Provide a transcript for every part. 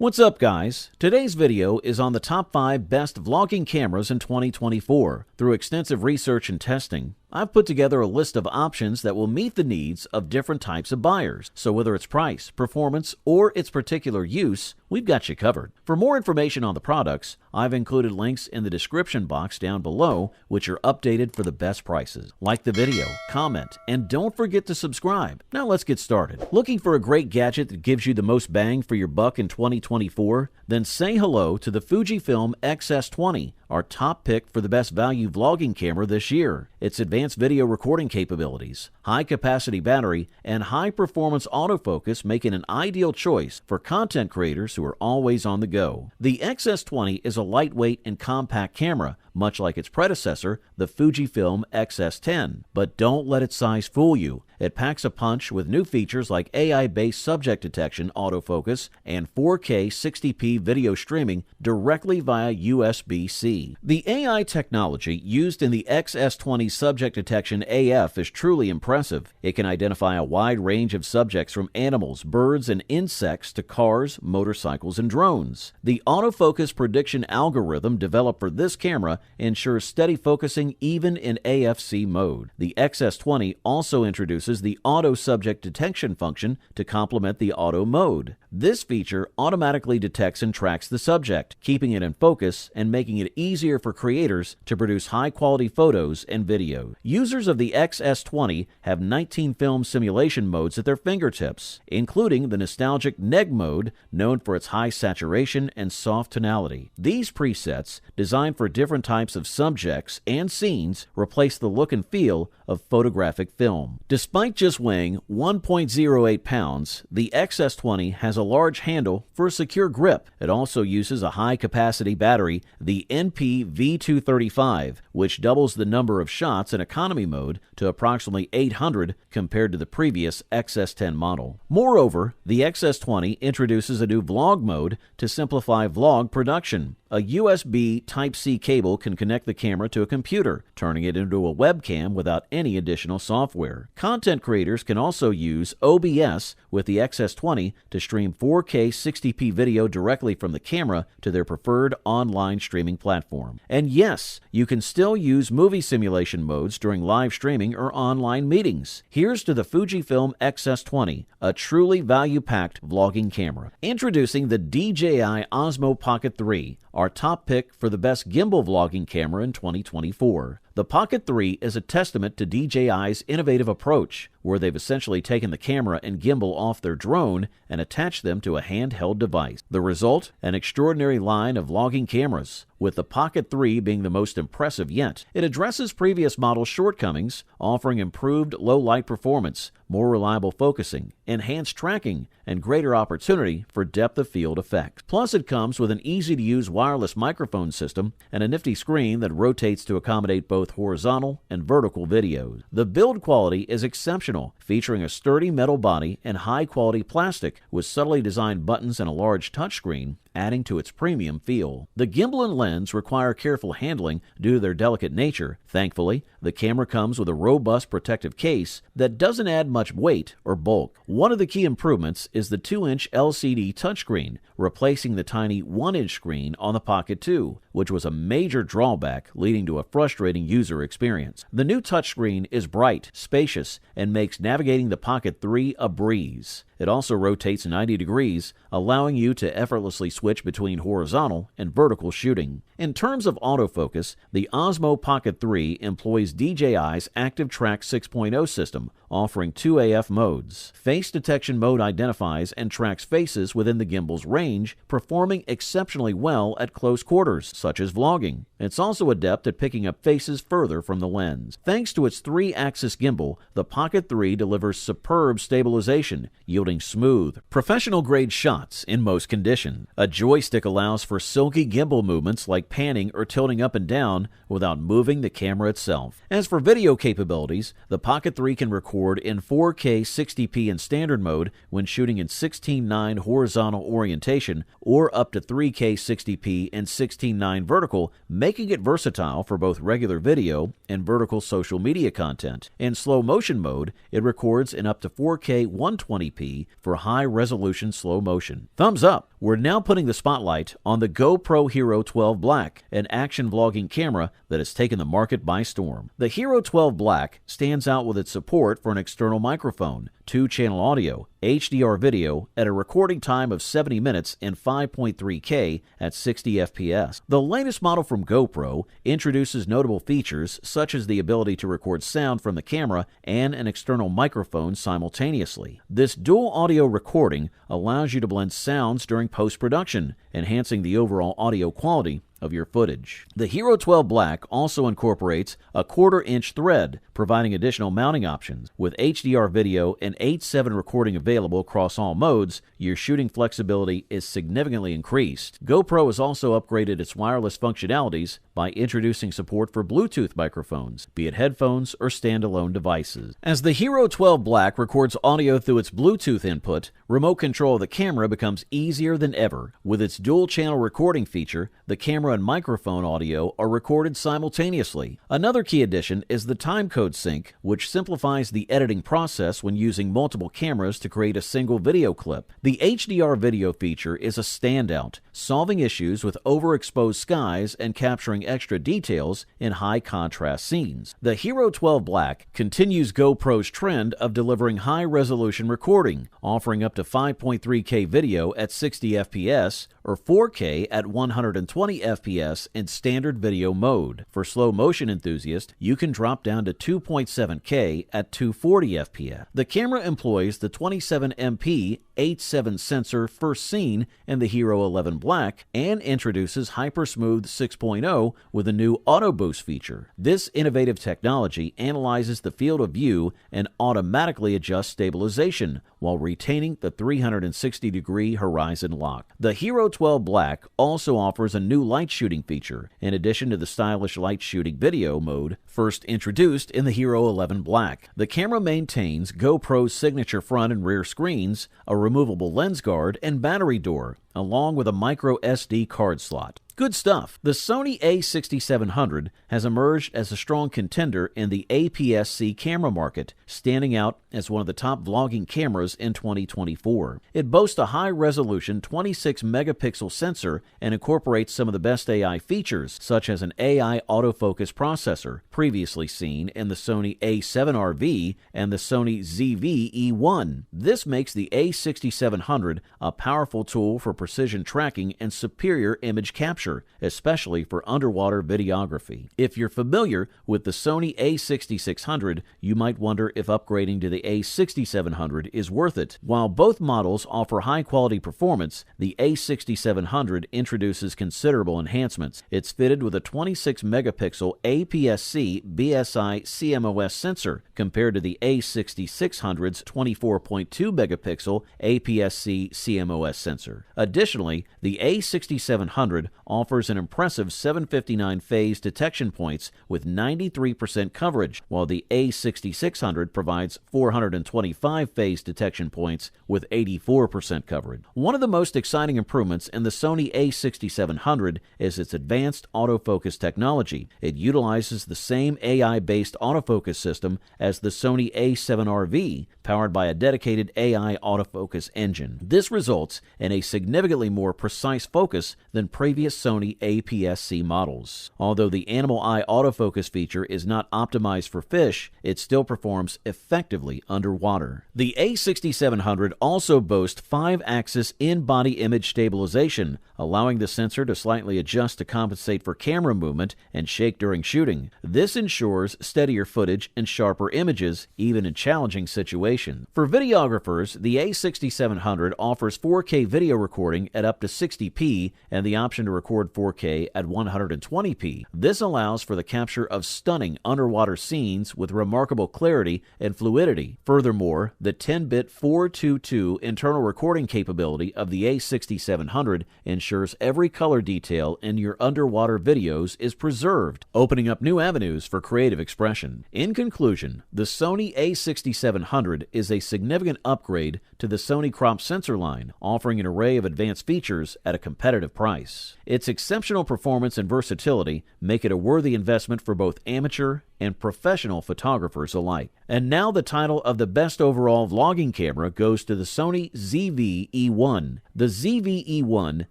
What's up, guys? Today's video is on the top 5 best vlogging cameras in 2024. Through extensive research and testing, I've put together a list of options that will meet the needs of different types of buyers. So whether it's price, performance, or its particular use, we've got you covered. For more information on the products, I've included links in the description box down below, which are updated for the best prices. Like the video, comment, and don't forget to subscribe. Now let's get started. Looking for a great gadget that gives you the most bang for your buck in 2024? Then say hello to the Fujifilm X-S20, our top pick for the best value vlogging camera this year. Its advanced video recording capabilities, high-capacity battery, and high-performance autofocus make it an ideal choice for content creators who are always on the go. The X-S20 is a lightweight and compact camera, much like its predecessor, the Fujifilm X-S10. But don't let its size fool you. It packs a punch with new features like AI-based subject detection autofocus and 4K 60p video streaming directly via USB-C. The AI technology used in the X-S20 subject detection AF is truly impressive. It can identify a wide range of subjects from animals, birds, and insects to cars, motorcycles, and drones. The autofocus prediction algorithm developed for this camera ensures steady focusing even in AFC mode. The X-S20 also introduces the auto subject detection function to complement the auto mode. This feature automatically detects and tracks the subject, keeping it in focus and making it easier for creators to produce high-quality photos and videos. Users of the X-S20 have 19 film simulation modes at their fingertips, including the nostalgic neg mode, known for its high saturation and soft tonality. These presets, designed for different types of subjects and scenes, replace the look and feel of photographic film. Despite just weighing 1.08 pounds, the X-S20 has a large handle for a secure grip. It also uses a high-capacity battery, the NP-V235, which doubles the number of shots in economy mode to approximately 800 compared to the previous X-S10 model. Moreover, the X-S20 introduces a new vlog mode to simplify vlog production. A USB Type-C cable can connect the camera to a computer, turning it into a webcam without any additional software. Content creators can also use OBS with the X-S20 to stream 4K 60p video directly from the camera to their preferred online streaming platform. And yes, you can still use movie simulation modes during live streaming or online meetings. Here's to the Fujifilm X-S20, a truly value-packed vlogging camera. Introducing the DJI Osmo Pocket 3, our top pick for the best gimbal vlogging camera in 2024. The Pocket 3 is a testament to DJI's innovative approach, where they've essentially taken the camera and gimbal off their drone and attached them to a handheld device. The result? An extraordinary line of vlogging cameras, with the Pocket 3 being the most impressive yet. It addresses previous model shortcomings, offering improved low-light performance, more reliable focusing, enhanced tracking, and greater opportunity for depth of field effects. Plus, it comes with an easy-to-use wireless microphone system and a nifty screen that rotates to accommodate both horizontal and vertical videos. The build quality is exceptional, featuring a sturdy metal body and high-quality plastic with subtly designed buttons and a large touchscreen, adding to its premium feel. The gimbal and lens require careful handling due to their delicate nature. Thankfully, the camera comes with a robust protective case that doesn't add much weight or bulk. One of the key improvements is the 2-inch LCD touchscreen, replacing the tiny 1-inch screen on the Pocket 2, which was a major drawback, leading to a frustrating user experience. The new touchscreen is bright, spacious, and makes navigating the Pocket 3 a breeze. It also rotates 90 degrees, allowing you to effortlessly switch between horizontal and vertical shooting. In terms of autofocus, the Osmo Pocket 3 employs DJI's Active Track 6.0 system, offering 2 AF modes. Face detection mode identifies and tracks faces within the gimbal's range, performing exceptionally well at close quarters, such as vlogging. It's also adept at picking up faces further from the lens. Thanks to its 3-axis gimbal, the Pocket 3 delivers superb stabilization, yielding smooth, professional-grade shots in most conditions. A joystick allows for silky gimbal movements like panning or tilting up and down without moving the camera itself. As for video capabilities, the Pocket 3 can record in 4K 60p in standard mode when shooting in 16:9 horizontal orientation or up to 3K 60p and 16:9 vertical, making it versatile for both regular video and vertical social media content. In slow motion mode, it records in up to 4K 120p for high-resolution slow motion. Thumbs up! We're now putting the spotlight on the GoPro Hero12 Black, an action vlogging camera that has taken the market by storm. The Hero12 Black stands out with its support for an external microphone, 2-channel audio, HDR video at a recording time of 70 minutes in 5.3K at 60 FPS. The latest model from GoPro introduces notable features such as the ability to record sound from the camera and an external microphone simultaneously. This dual audio recording allows you to blend sounds during post-production, enhancing the overall audio quality of your footage. The Hero12 Black also incorporates a 1/4-inch thread, providing additional mounting options. With HDR video and 8:7 recording available across all modes, your shooting flexibility is significantly increased. GoPro has also upgraded its wireless functionalities by introducing support for Bluetooth microphones, be it headphones or standalone devices. As the Hero12 Black records audio through its Bluetooth input, remote control of the camera becomes easier than ever. With its dual-channel recording feature, the camera and microphone audio are recorded simultaneously. Another key addition is the timecode sync, which simplifies the editing process when using multiple cameras to create a single video clip. The HDR video feature is a standout, solving issues with overexposed skies and capturing extra details in high-contrast scenes. The Hero12 Black continues GoPro's trend of delivering high-resolution recording, offering up to 5.3K video at 60 FPS or 4K at 120 FPS in standard video mode. For slow motion enthusiasts, you can drop down to 2.7K at 240 FPS. The camera employs the 27MP 8.7 sensor first seen in the Hero 11 Black and introduces HyperSmooth 6.0 with a new Auto Boost feature. This innovative technology analyzes the field of view and automatically adjusts stabilization while retaining the 360-degree horizon lock. The Hero12 Black also offers a new light shooting feature, in addition to the stylish light shooting video mode first introduced in the Hero 11 Black. The camera maintains GoPro's signature front and rear screens, a removable lens guard, and battery door, along with a micro SD card slot. Good stuff. The Sony A6700 has emerged as a strong contender in the APS-C camera market, standing out as one of the top vlogging cameras in 2024. It boasts a high-resolution 26-megapixel sensor and incorporates some of the best AI features, such as an AI autofocus processor, previously seen in the Sony A7RV and the Sony ZV-E1. This makes the A6700 a powerful tool for precision tracking and superior image capture, especially for underwater videography. If you're familiar with the Sony A6600, you might wonder if upgrading to the A6700 is worth it. While both models offer high-quality performance, the A6700 introduces considerable enhancements. It's fitted with a 26-megapixel APS-C BSI CMOS sensor compared to the A6600's 24.2-megapixel APS-C CMOS sensor. Additionally, the A6700 offers an impressive 759 phase detection points with 93% coverage, while the A6600 provides 425 phase detection points with 84% coverage. One of the most exciting improvements in the Sony A6700 is its advanced autofocus technology. It utilizes the same AI-based autofocus system as the Sony A7RV, powered by a dedicated AI autofocus engine. This results in a significantly more precise focus than previous Sony APS-C models. Although the animal eye autofocus feature is not optimized for fish, it still performs effectively underwater. The A6700 also boasts 5-axis in-body image stabilization, allowing the sensor to slightly adjust to compensate for camera movement and shake during shooting. This ensures steadier footage and sharper images, even in challenging situations. For videographers, the A6700 offers 4K video recording at up to 60p and the option to record record 4K at 120p. This allows for the capture of stunning underwater scenes with remarkable clarity and fluidity. Furthermore, the 10-bit 422 internal recording capability of the A6700 ensures every color detail in your underwater videos is preserved, opening up new avenues for creative expression. In conclusion, the Sony A6700 is a significant upgrade to the Sony crop sensor line, offering an array of advanced features at a competitive price. Its exceptional performance and versatility make it a worthy investment for both amateur and professional photographers alike. And now the title of the best overall vlogging camera goes to the Sony ZV-E1. The ZV-E1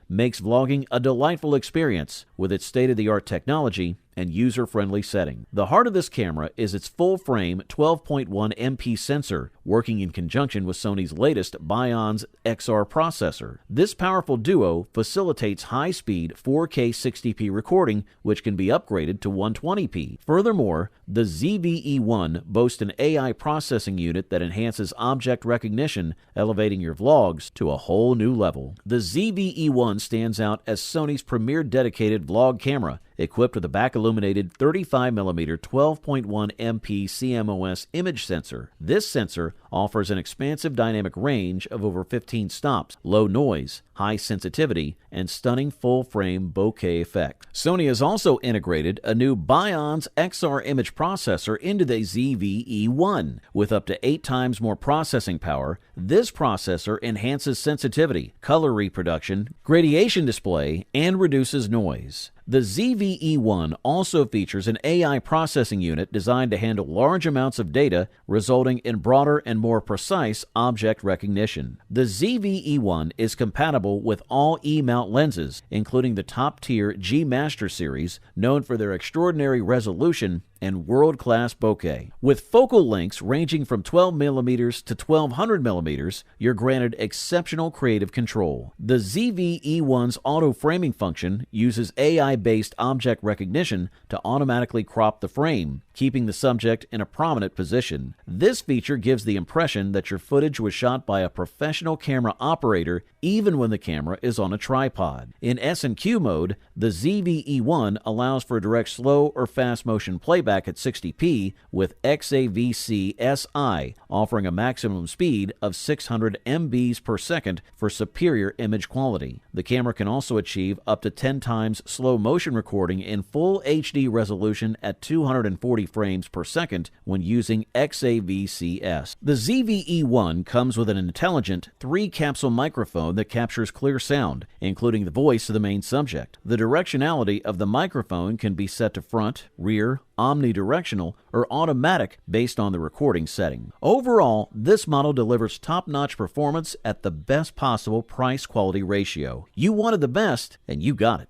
makes vlogging a delightful experience with its state-of-the-art technology and user-friendly setting. The heart of this camera is its full-frame 12.1 MP sensor, working in conjunction with Sony's latest Bionz XR processor. This powerful duo facilitates high-speed 4K 60p recording, which can be upgraded to 120p. Furthermore, the ZV-E1 boasts an AI processing unit that enhances object recognition, elevating your vlogs to a whole new level. The ZV-E1 stands out as Sony's premier dedicated vlog camera, equipped with a back-illuminated 35mm 12.1 MP CMOS image sensor. This sensor offers an expansive dynamic range of over 15 stops, low noise, high sensitivity, and stunning full-frame bokeh effect. Sony has also integrated a new Bionz XR image processor into the ZV-E1. With up to 8 times more processing power, this processor enhances sensitivity, color reproduction, gradation display, and reduces noise. The ZV-E1 also features an AI processing unit designed to handle large amounts of data, resulting in broader and more precise object recognition. The ZV-E1 is compatible with all E-mount lenses, including the top-tier G Master series, known for their extraordinary resolution and world-class bokeh. With focal lengths ranging from 12mm to 1200mm, you're granted exceptional creative control. The ZV-E1's auto-framing function uses AI-based object recognition to automatically crop the frame, keeping the subject in a prominent position. This feature gives the impression that your footage was shot by a professional camera operator, even when the camera is on a tripod. In S&Q mode, the ZV-E1 allows for direct slow or fast motion playback at 60p with XAVC-SI, offering a maximum speed of 600 MBs per second for superior image quality. The camera can also achieve up to 10 times slow motion recording in full HD resolution at 240 frames per second when using XAVC-S. The ZV-E1 comes with an intelligent 3-capsule microphone that captures clear sound, including the voice of the main subject. The directionality of the microphone can be set to front, rear, omnidirectional, or automatic based on the recording setting. Overall, this model delivers top-notch performance at the best possible price-quality ratio. You wanted the best, and you got it.